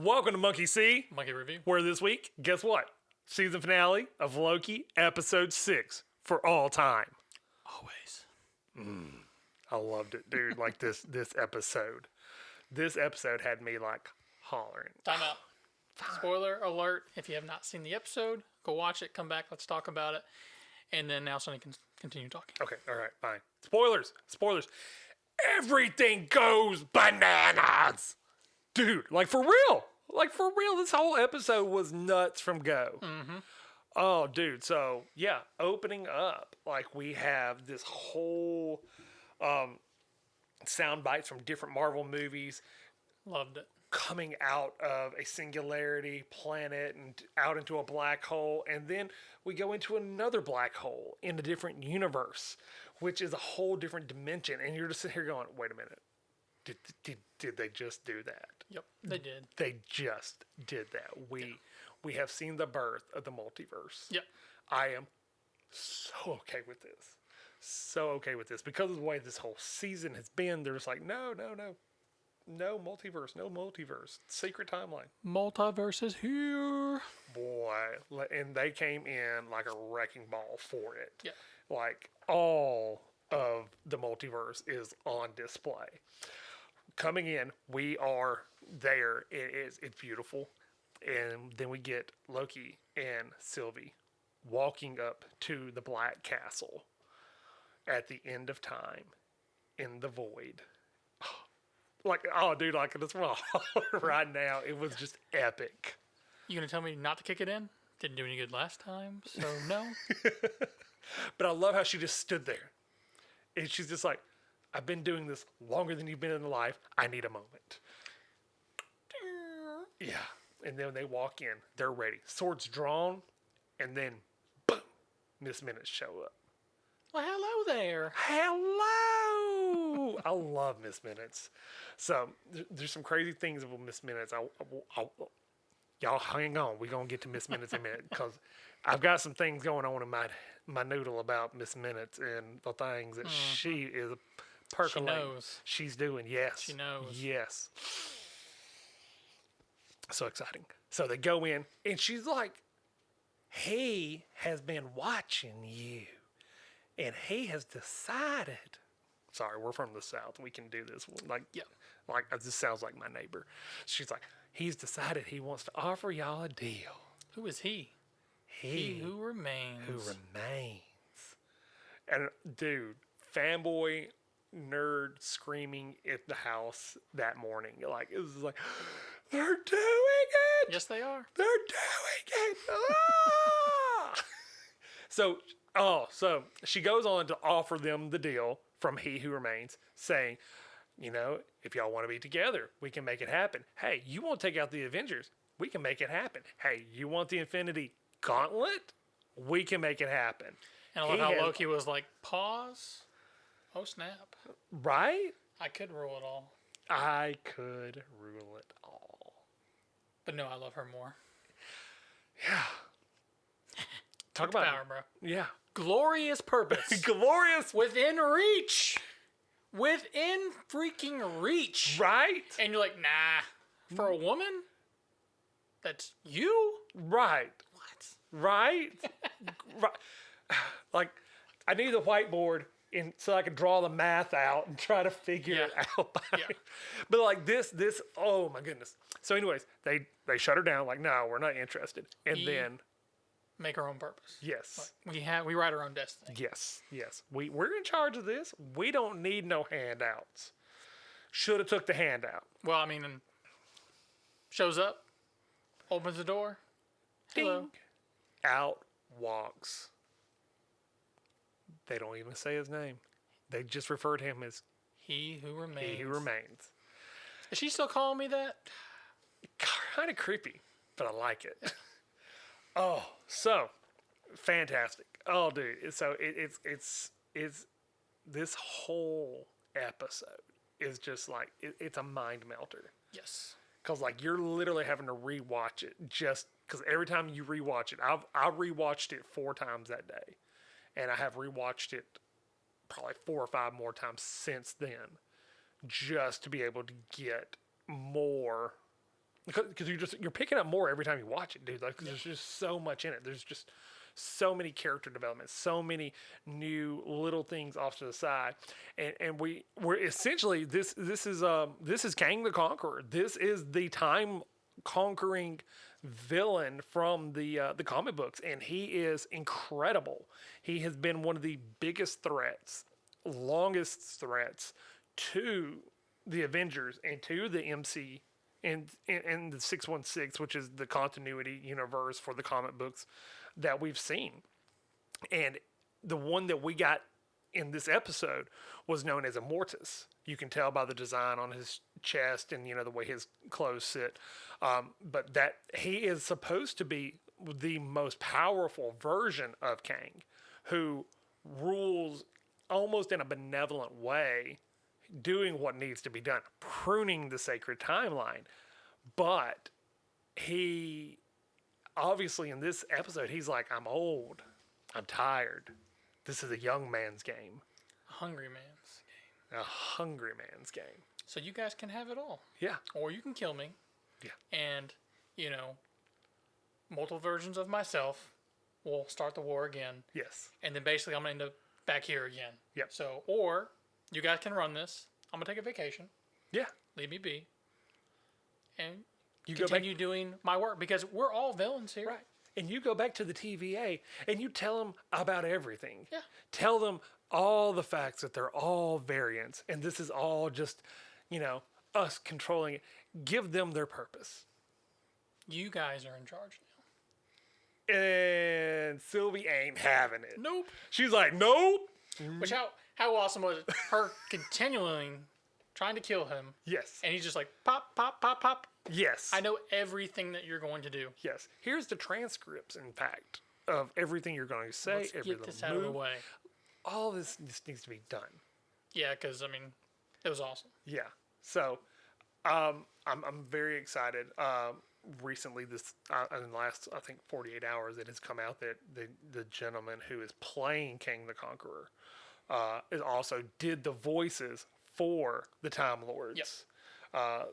Welcome to Monkey See, Monkey Review. where this week, guess what? Season finale of Loki, episode 6 for all time. Always. I loved it, dude. Like this episode. This episode had me like hollering. Time out. Spoiler alert. If you have not seen the episode, go watch it, come back, let's talk about it. And then now Sonny can continue talking. Okay, all right, fine. Spoilers. Everything goes bananas. Dude, like for real. This whole episode was nuts from go. Mm-hmm. Oh, dude. So, yeah, opening up, like we have this whole sound bites from different Marvel movies Loved it. coming out of a singularity planet and out into a black hole. And then we go into another black hole in a different universe, which is a whole different dimension. And you're just sitting here going, wait a minute. Did they just do that? Yep, they did. They just did that. We have seen the birth of the multiverse. Yep. I am so okay with this. So okay with this. Because of the way this whole season has been, they're just like, no. No multiverse. Secret timeline. Multiverse is here. Boy. And they came in like a wrecking ball for it. Yeah. Like all of the multiverse is on display. Coming in, we are there. It's beautiful. And then we get Loki and Sylvie walking up to the Black Castle at the end of time in the void. Like, oh, dude, I could just right now. It was just epic. You gonna tell me not to kick it in? Didn't do any good last time, so no. But I love how she just stood there. And she's just like, I've been doing this longer than you've been in life. I need a moment. Yeah. And then they walk in. They're ready. Swords drawn. And then, boom, Miss Minutes show up. Well, hello there. Hello! I love Miss Minutes. So, there's some crazy things with Miss Minutes. Y'all hang on. We're going to get to Miss Minutes in a minute. Because I've got some things going on in my noodle about Miss Minutes and the things that she is percolating. She knows. She's doing, yes. She knows. Yes. So exciting. So they go in, and she's like, he has been watching you, and he has decided. Sorry, we're from the South. We can do this. Like, Yeah. Like, this sounds like my neighbor. She's like, he's decided he wants to offer y'all a deal. Who is he? He who remains. who remains. And dude, fanboy nerd screaming at the house that morning. Like, it was like, they're doing it. Yes, they are. They're doing it. Ah! So she goes on to offer them the deal from He Who Remains, saying, you know, if y'all want to be together, we can make it happen. Hey, you want to take out the Avengers? We can make it happen. Hey, you want the Infinity Gauntlet? We can make it happen. And I love how Loki was like, pause. Oh, snap. Right? I could rule it all. I could rule it all. But no, I love her more. Yeah. Talk about Power, bro. Yeah. Glorious purpose. Glorious. Within reach. Within freaking reach. Right? And you're like, nah. For a woman? That's you? Right. What? Right? Right. Like, I need the whiteboard so I can draw the math out and try to figure it out. But like this, oh my goodness. So anyways, they shut her down, like, no, we're not interested. And then make our own purpose. yes. Like, we write our own destiny. Yes. We're in charge of this. We don't need no handouts. Should have took the handout. Well, I mean, and shows up, opens the door. Hello. Ding. Out walks. They don't even say his name. They just refer to him as He Who Remains. He Who Remains. Is she still calling me that? Kind of creepy, but I like it. Oh, so fantastic. Oh, dude. So it's this whole episode is just like, it's a mind melter. Yes. Because like you're literally having to rewatch it just because every time you rewatch it, I rewatched it 4 times that day. And I have rewatched it probably 4 or 5 more times since then, just to be able to get more because you're picking up more every time you watch it, dude. Like, 'cause there's just so much in it. There's just so many character developments, so many new little things off to the side, and we're essentially this is Kang the Conqueror. This is the time conquering villain from the comic books, and he is incredible. He has been one of the biggest threats, longest threats to the Avengers and to the MC and the 616, which is the continuity universe for the comic books that we've seen. And the one that we got in this episode was known as Immortus. You can tell by the design on his chest and the way his clothes sit. But that he is supposed to be the most powerful version of Kang, who rules almost in a benevolent way, doing what needs to be done, pruning the sacred timeline. But he obviously in this episode, he's like, I'm old, I'm tired. This is a young man's game, A hungry man's game. a hungry man's game. So you guys can have it all. Yeah, Or you can kill me. yeah, And, multiple versions of myself will start the war again. yes, And then basically I'm going to end up back here again. Yep. So, or you guys can run this. I'm going to take a vacation. yeah. Leave me be. And You go back, continue doing my work because we're all villains here. right? And you go back to the TVA and you tell them about everything. Yeah. Tell them all the facts that they're all variants, and this is all just, us controlling it. Give them their purpose. You guys are in charge now. And Sylvie ain't having it. Nope. She's like, nope. Which how awesome was it? Her continuing trying to kill him, Yes. and he's just like pop, pop, pop, pop. Yes. I know everything that you're going to do. Yes. Here's the transcripts, in fact, of everything you're going to say, Let's every get this little out of move. the way. All this needs to be done. Yeah, because it was awesome. Yeah. So, I'm very excited. Recently, in the last, I think, 48 hours, it has come out that the gentleman who is playing King the Conqueror is also did the voices for the Time Lords. Yep.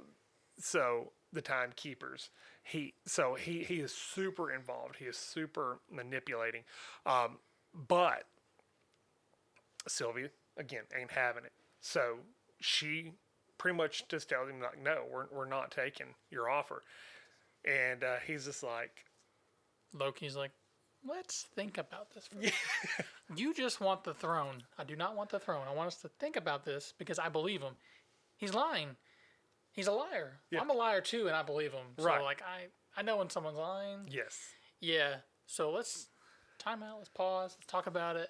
So the Timekeepers. He is super involved. He is super manipulating. But Sylvia again ain't having it. So she pretty much just tells him like, no, we're not taking your offer. And he's just like, Loki's like, let's think about this first. You just want the throne. I do not want the throne. I want us to think about this because I believe him. He's lying. He's a liar. Yeah. I'm a liar too, and I believe him. So Right. like I know when someone's lying. yes, Yeah. So let's time out. Let's pause. Let's talk about it.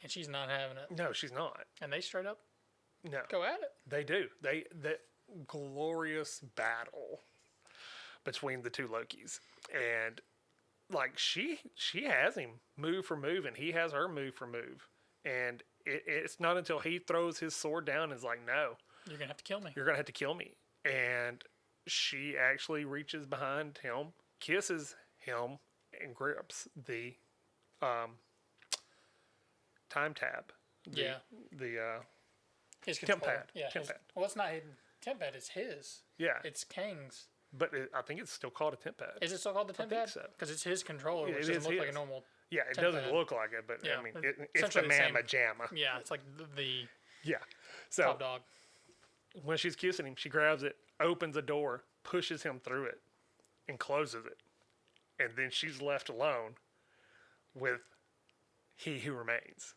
And she's not having it. no, she's not. And they straight up No, go at it. they do. That glorious battle between the two Lokis, and like she has him move for move, and he has her move for move, and it's not until he throws his sword down and is like, no, You're gonna have to kill me. you're gonna have to kill me, and she actually reaches behind him, kisses him, and grips the time tab. Yeah. The His temp control. pad. Yeah. Temp pad. Well, it's not hidden. Temp pad is his. yeah, It's Kang's. but I think it's still called a temp pad. Is it still called the temp think pad? so. Because it's his controller, Yeah, which it doesn't is look like a his. normal. Yeah, it temp doesn't pad. look like it, but Yeah, I mean, but it's the essentially the same. mamma jamma. Yeah, it's like the Yeah. So top dog. when she's kissing him, she grabs it, opens a door, pushes him through it, and closes it. And then she's left alone with he who remains.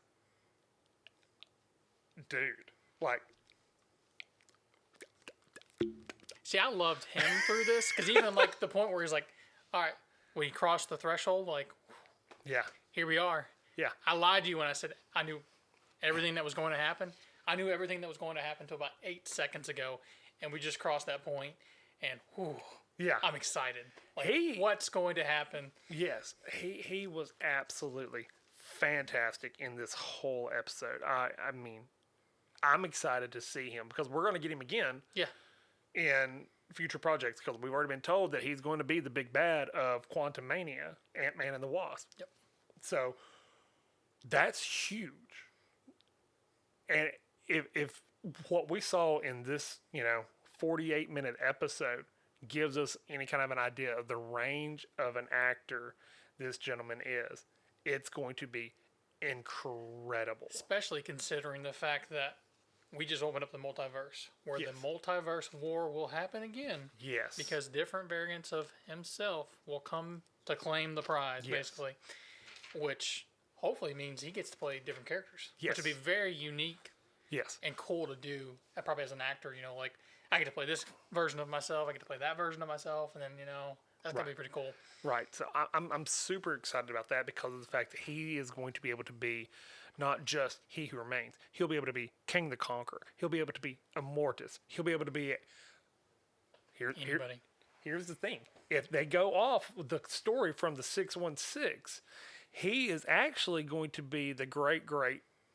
Dude, like, See, I loved him through this because even like the point where he's like, "All right, we crossed the threshold. Like, yeah, here we are." yeah, I lied to you when I said I knew everything that was going to happen. I knew everything that was going to happen until about 8 seconds ago, and we just crossed that point, and whew, yeah. I'm excited. Like, He- what's going to happen? Yes, he was absolutely fantastic in this whole episode. I mean, I'm excited to see him because we're going to get him again Yeah, in future projects because we've already been told that he's going to be the big bad of Quantum Mania, Ant-Man and the Wasp. Yep. So that's huge. And if what we saw in this, 48-minute episode gives us any kind of an idea of the range of an actor this gentleman is, it's going to be incredible. Especially considering the fact that we just opened up the multiverse, where Yes. the multiverse war will happen again. Yes. Because different variants of himself will come to claim the prize, Yes. basically. Which hopefully means he gets to play different characters. Yes. Which would be very unique Yes. and cool to do, probably as an actor, like, I get to play this version of myself, I get to play that version of myself, and then, that's going to be pretty cool. Right. So I'm super excited about that because of the fact that he is going to be able to be not just He Who Remains. He'll be able to be King the Conqueror. He'll be able to be Immortus. He'll be able to be Anybody. Here's the thing. If they go off with the story from the 616, he is actually going to be the great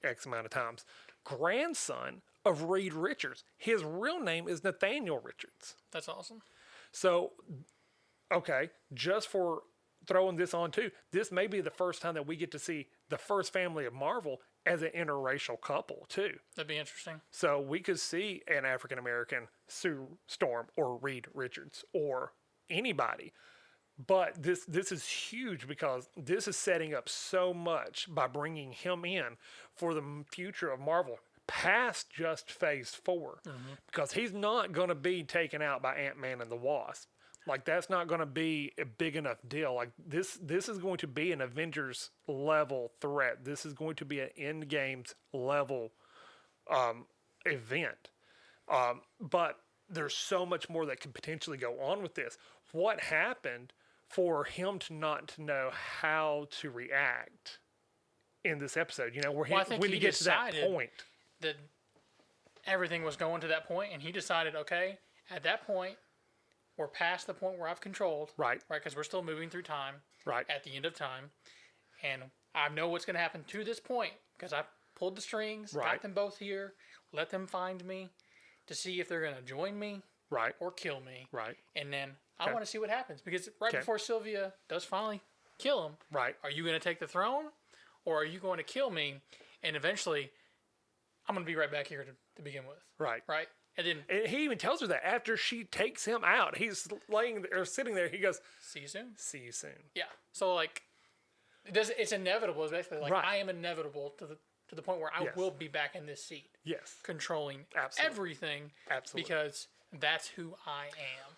X amount of times grandson of Reed Richards. His real name is Nathaniel Richards. That's awesome. So, okay, just for throwing this on too, this may be the first time that we get to see the first family of Marvel as an interracial couple too. That'd be interesting. So we could see an African American Sue Storm or Reed Richards or anybody. But this is huge because this is setting up so much by bringing him in for the future of Marvel past just Phase 4. Because he's not going to be taken out by Ant-Man and the Wasp. Like, that's not going to be a big enough deal. Like, this is going to be an Avengers level threat. This is going to be an Endgames level event. But there's so much more that could potentially go on with this. What happened for him to not know how to react in this episode? Where Well, I think when he he gets to that decided point. that everything was going to that point, and he decided, okay, at that point, we're past the point where I've controlled. Right. Right, because we're still moving through time. Right. At the end of time. And I know what's going to happen to this point because I pulled the strings, Right. got them both here, let them find me to see if they're going to join me Right. or kill me. Right. And then I Okay. want to see what happens because right Okay. before Sylvia does finally kill him, Right. are you going to take the throne or are you going to kill me? And eventually, I'm going to be right back here to begin with. Right. Right? And then, And he even tells her that after she takes him out, he's laying there, or sitting there. He goes, see you soon. "See you soon." Yeah. So, like, it's inevitable. It's basically like, Right. I am inevitable to the point where I Yes. will be back in this seat, Yes. controlling Absolutely. everything Absolutely. because that's who I am.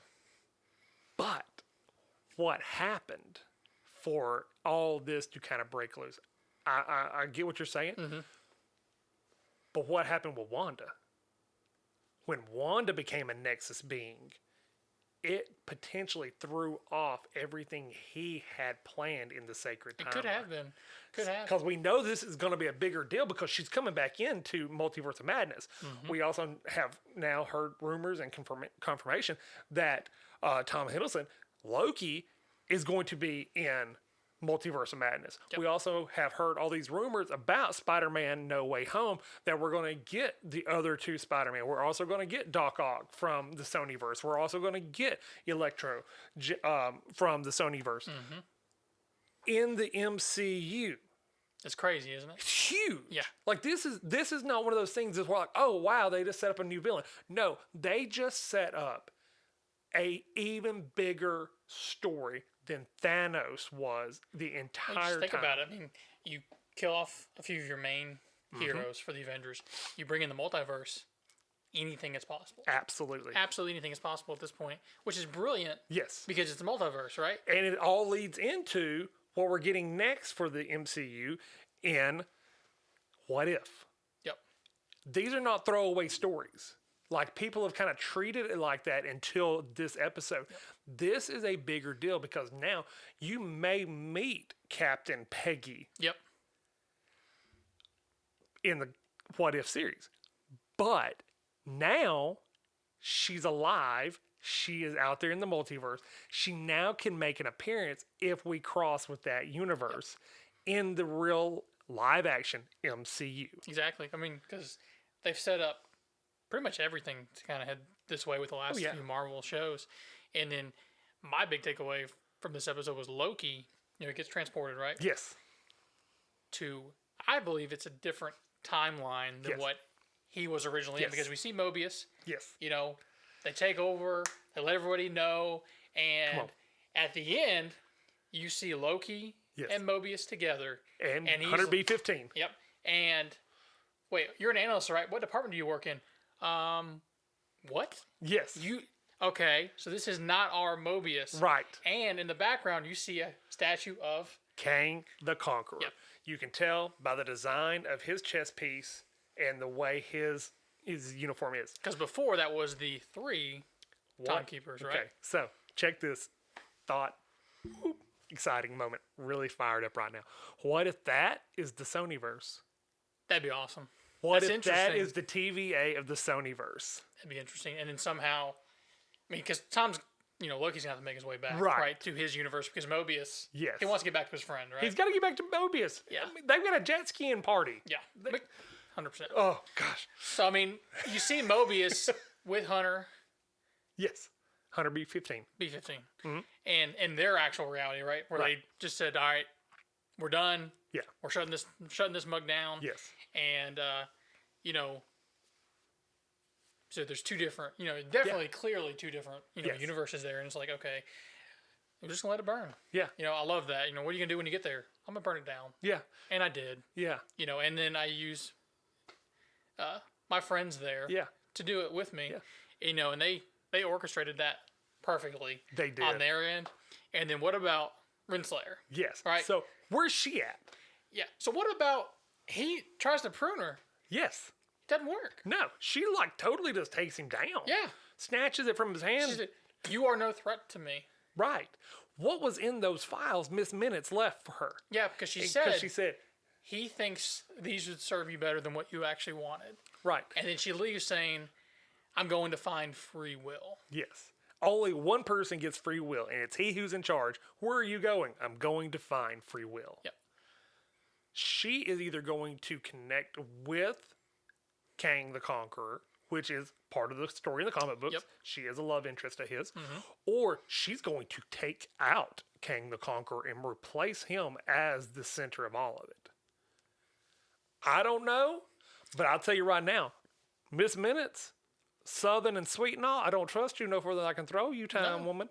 But what happened for all this to kind of break loose? I get what you're saying. But what happened with Wanda? When Wanda became a Nexus being, it potentially threw off everything he had planned in the sacred It timeline. could have been. Could have. Because we know this is going to be a bigger deal because she's coming back into Multiverse of Madness. We also have now heard rumors and confirmation that Tom Hiddleston, Loki, is going to be in Multiverse of Madness. Yep. We also have heard all these rumors about Spider-Man No Way Home that we're going to get the other two Spider-Man. We're also going to get Doc Ock from the Sonyverse. We're also going to get Electro from the Sonyverse. In the MCU. It's crazy, isn't it? It's huge. Yeah. Like this is not one of those things that's like, oh wow, they just set up a new villain. No, they just set up a even bigger story than Thanos was the entire Just think time. about it. I mean, you kill off a few of your main heroes for the Avengers. You bring in the multiverse. Anything is possible. Absolutely. Absolutely anything is possible at this point, which is brilliant Yes. because it's the multiverse, right? And it all leads into what we're getting next for the MCU in What If. Yep. These are not throwaway stories. Like, people have kind of treated it like that until this episode. This is a bigger deal because now you may meet Captain Peggy Yep. in the What If series. But now she's alive. She is out there in the multiverse. She now can make an appearance if we cross with that universe in the real live action MCU. Exactly. I mean, because they've set up pretty much everything to kind of head this way with the last yeah. few Marvel shows. And then my big takeaway from this episode was Loki. It gets transported, right? Yes. To, I believe it's a different timeline than Yes. what he was originally in Yes. because we see Mobius. Yes. They take over They let everybody know, Come and on. at the end, you see Loki Yes. and Mobius together. And he's- Hunter B-15. Yep. And wait, you're an analyst, right? What department do you work in? What? Yes. Okay, so this is not our Mobius. Right. And in the background, you see a statue of. Kang the Conqueror. Yep. You can tell by the design of his chest piece and the way his uniform is. Because before that was the 3 timekeepers, right? Okay, so check this thought. Whoop, exciting moment. Really fired up right now. What if that is the Sonyverse? That'd be awesome. What That's if that interesting. is the TVA of the Sonyverse? That'd be interesting. And then somehow, I mean, because Tom's, Loki's gonna have to make his way back, Right. to his universe because Mobius, Yes. he wants to get back to his friend, right? He's got to get back to Mobius. Yeah. I mean, they've got a jet skiing party. Yeah, 100%. Oh, gosh. So I mean, you see Mobius with Hunter Yes. Hunter B-15. B-15, Mm-hmm. and in their actual reality, right, where Right. they just said, "All right, we're done. Yeah. We're shutting this mug down." Yes. And so there's two different, definitely clearly two different, Yes. universes there, and it's like, okay, we're just gonna let it burn. Yeah. I love that. What are you gonna do when you get there? I'm gonna burn it down, Yeah. and I did. Yeah. And then I use my friends there Yeah. to do it with me. Yeah. And they orchestrated that perfectly. They did. On their end. And then what about Renslayer? Yes. Right. So where's she at? Yeah. So what about he tries to prune her? Yes. Doesn't work. No. She totally just takes him down. Yeah. Snatches it from his hand. She said, "You are no threat to me." Right. What was in those files Miss Minutes left for her? Yeah, because she Because she said, he thinks these would serve you better than what you actually wanted. right. And then she leaves saying, "I'm going to find free will." Yes. Only one person gets free will, and it's he who's in charge. Where are you going? I'm going to find free will. Yep. She is either going to connect with Kang the Conqueror, which is part of the story in the comic books. Yep. She is a love interest of his. Or she's going to take out Kang the Conqueror and replace him as the center of all of it. I don't know, but I'll tell you right now, Miss Minutes, Southern and sweet and all, I don't trust you no further than I can throw you, time No. woman.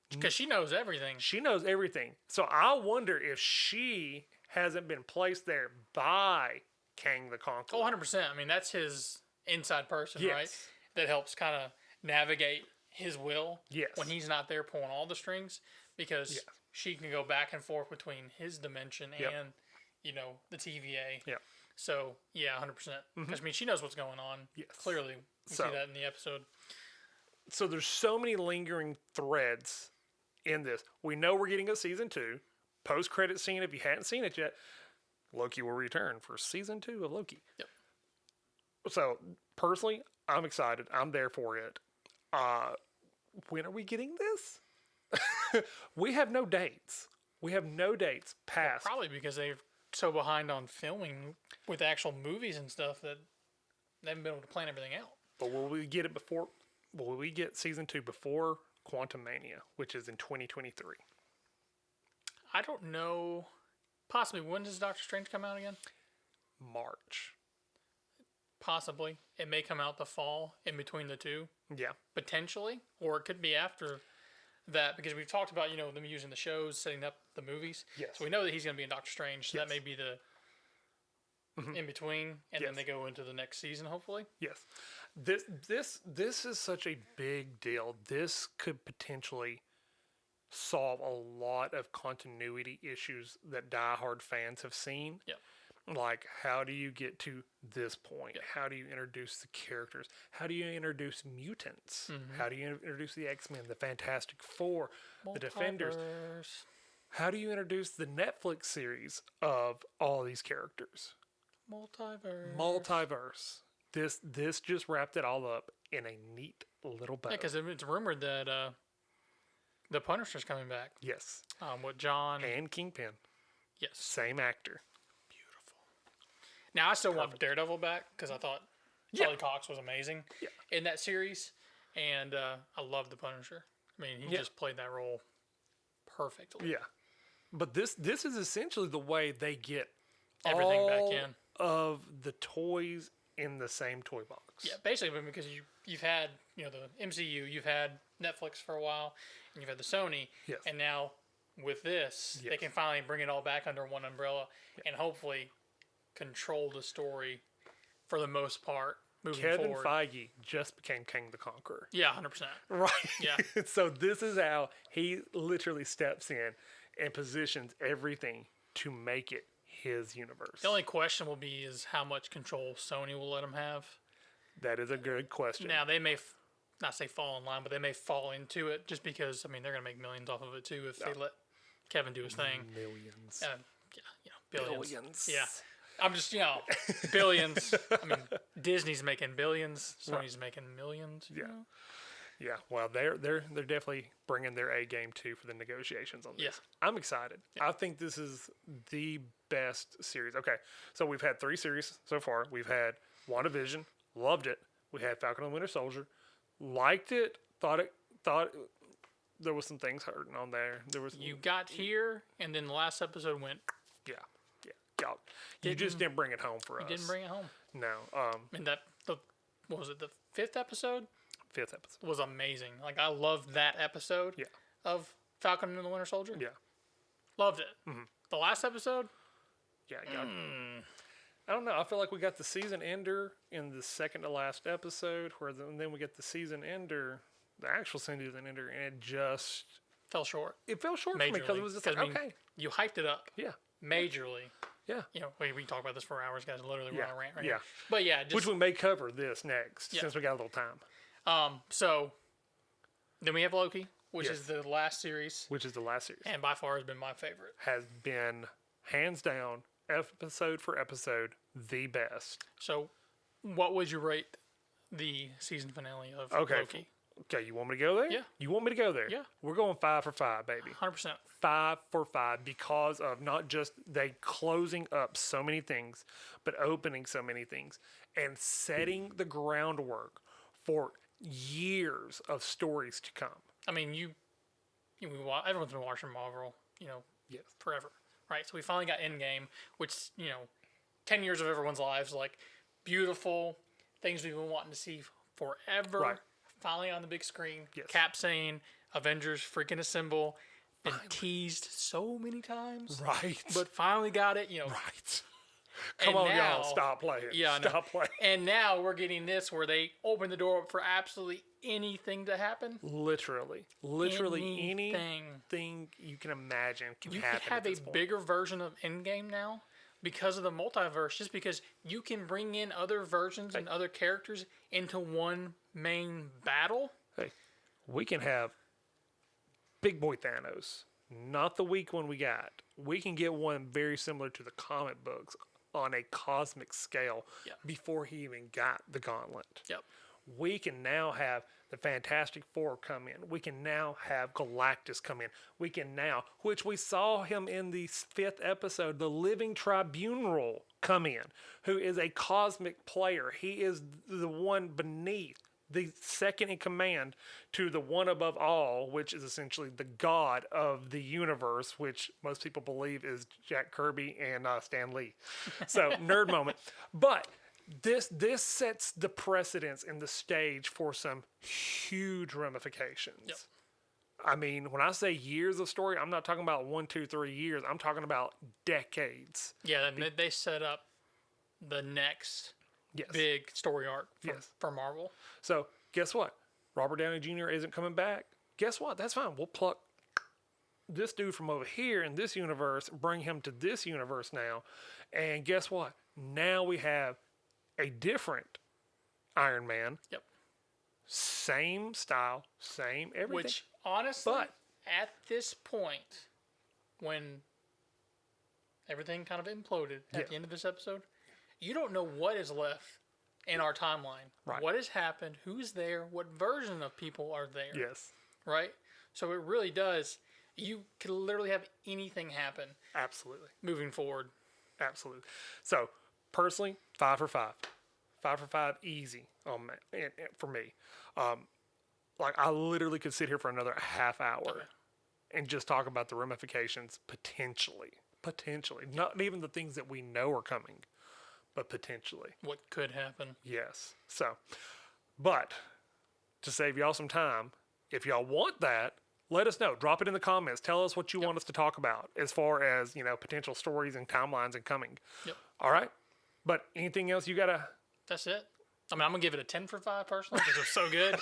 Because she knows everything. She knows everything. So I wonder if she hasn't been placed there by Kang the Conqueror. Oh, 100%. I mean, that's his inside person, Yes. right? That helps kind of navigate his will Yes. when he's not there pulling all the strings, because Yes. she can go back and forth between his dimension Yep. and, the TVA. Yeah. So, yeah, 100%. Because, I mean, she knows what's going on. Yes. Clearly. We So- see that in the episode. So there's so many lingering threads in this. We know we're getting a season 2. Post-credit scene, if you hadn't seen it yet, Loki will return for season 2 of Loki. Yep. So, personally, I'm excited. I'm there for it. When are we getting this? We have no dates. We have no dates past. Probably because they're so behind on filming with actual movies and stuff that they haven't been able to plan everything out. But will we get it before? Will we get season 2 before Quantum Mania, which is in 2023? I don't know. Possibly. When does Doctor Strange come out again? March. Possibly. It may come out the fall in between the two, Yeah. potentially. Or it could be after that, because we've talked about, them using the shows, setting up the movies. Yes. So we know that he's going to be in Doctor Strange, so Yes. that may be the in between, and then Yes. they go into the next season, hopefully. Yes. This is such a big deal. This could potentially solve a lot of continuity issues that diehard fans have seen. Yep. Like, how do you get to this point? Yep. How do you introduce the characters? How do you introduce mutants? Mm-hmm. How do you introduce the X-Men, the Fantastic Four, the Defenders? Multiverse. How do you introduce the Netflix series of all these characters? Multiverse. This just wrapped it all up in a neat little bow. Yeah, because it's rumored that the Punisher's coming back. Yes. With John. And Kingpin. Yes. Same actor. Now, I still want Daredevil back because I thought Yeah. Charlie Cox was amazing in that series. And I love the Punisher. I mean, he just played that role perfectly. Yeah. But this is essentially the way they get Everything all back in. of the toys in the same toy box. books. Yeah, basically because you've had the MCU, you've had Netflix for a while, and you've had the Sony, Yes. and now with this, they Yes. can finally bring it all back under one umbrella and hopefully control the story for the most part moving Kevin forward. Feige just became King the Conqueror. Yeah, 100%. Right. Yeah. So this is how he literally steps in and positions everything to make it his universe. The only question will be is how much control Sony will let him have. That is a good question. Now they may not say fall in line, but they may fall into it just because they're gonna make millions off of it too if they let Kevin do his thing. Millions. Yeah, billions. Billions. Yeah, I'm just billions. I mean, Disney's making billions. Sony's making millions. Yeah. Yeah, well, they're definitely bringing their A game too for the negotiations on this. Yeah. I'm excited. Yeah. I think this is the best series. Okay, so we've had 3 series so far. We've had WandaVision, loved it. We had Falcon and Winter Soldier, liked it. Thought there was some things hurting on there. There was You got here, and then the last episode went. yeah. You just didn't bring it home for us. Didn't bring it home. No. And what was it? The 5th episode 5th episode was amazing. Like I loved that episode. Yeah. Of Falcon and the Winter Soldier. Yeah. Loved it. Mm-hmm. The last episode. Yeah. I don't know. I feel like we got the season ender in the second to last episode, and then we get the season ender, the actual season ender, and it just fell short. It fell short for me because it was just like, okay. You hyped it up. Yeah. Majorly. Yeah. We can talk about this for hours, guys. Literally, we're on a rant right yeah. now. But yeah. Which we may cover this next since we got a little time. So then we have Loki, which is the last series. Which is the last series. And by far has been my favorite. Has been, hands down, episode for episode, the best. So what would you rate the season finale of Loki? Okay, you want me to go there? Yeah. You want me to go there? Yeah. We're going 5 for 5, baby. 100%. 5 for 5 because of not just they closing up so many things, but opening so many things and setting the groundwork for years of stories to come. I mean, everyone's been watching Marvel, Yes. forever, right? So we finally got Endgame, which 10 years of everyone's lives, like beautiful things we've been wanting to see forever. Right. Finally on the big screen. Yes. Cap saying Avengers freaking assemble. Been teased so many times. Right. But finally got it, Right. Come on, y'all. Stop playing. Yeah, Stop playing. And now we're getting this where they open the door up for absolutely anything to happen. Literally anything you can imagine can you happen. You could have a bigger version of Endgame now because of the multiverse, just because you can bring in other versions and other characters into one main battle. Hey, we can have Big Boy Thanos, not the weak one we got. We can get one very similar to the comic books on a cosmic scale before he even got the gauntlet. Yep. We can now have the Fantastic Four come in. We can now have Galactus come in. We can now, which we saw him in the 5th episode, the Living Tribunal come in, who is a cosmic player. He is the one beneath, the second in command to the one above all, which is essentially the god of the universe, which most people believe is Jack Kirby and Stan Lee. So, nerd moment. But this sets the precedence and the stage for some huge ramifications. Yep. I mean, when I say years of story, I'm not talking about 1, 2, 3 years. I'm talking about decades. Yeah, they set up the next big story arc for Marvel. So, guess what? Robert Downey Jr. isn't coming back. Guess what? That's fine. We'll pluck this dude from over here in this universe, bring him to this universe now. And guess what? Now we have a different Iron Man. Yep. Same style, same everything. Which, honestly, at this point, when everything kind of imploded at the end of this episode, you don't know what is left in our timeline. Right. What has happened? Who's there? What version of people are there? Yes. Right? So it really does. You could literally have anything happen. Absolutely. Moving forward. Absolutely. So, personally, 5 for 5. 5 for 5, easy for me. Like, I literally could sit here for another half hour and just talk about the ramifications potentially. Not even the things that we know are coming, but potentially. What could happen? Yes. So, but to save y'all some time, if y'all want that, let us know. Drop it in the comments. Tell us what you want us to talk about as far as, potential stories and timelines and coming. Yep. All right. But anything else you got to... That's it. I mean, I'm going to give it a 10 for 5 personally because it's so good.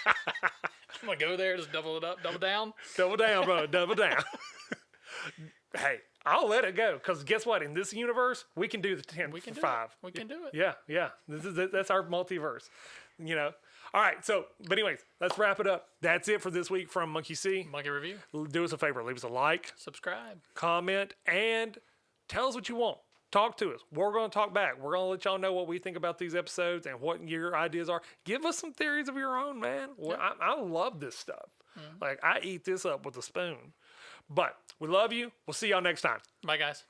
I'm going to go there, just double it up, double down. Double down, bro. Double down. Hey, I'll let it go because guess what? In this universe, we can do the 10 We can for do 5. it. We can do it. Yeah. That's our multiverse. All right. So, but anyways, let's wrap it up. That's it for this week from Monkey C. Monkey Review. Do us a favor. Leave us a like, Subscribe. comment, and tell us what you want. Talk to us. We're going to talk back. We're going to let y'all know what we think about these episodes and what your ideas are. Give us some theories of your own, man. Well, I love this stuff. Like, I eat this up with a spoon. But we love you. We'll see y'all next time. Bye, guys.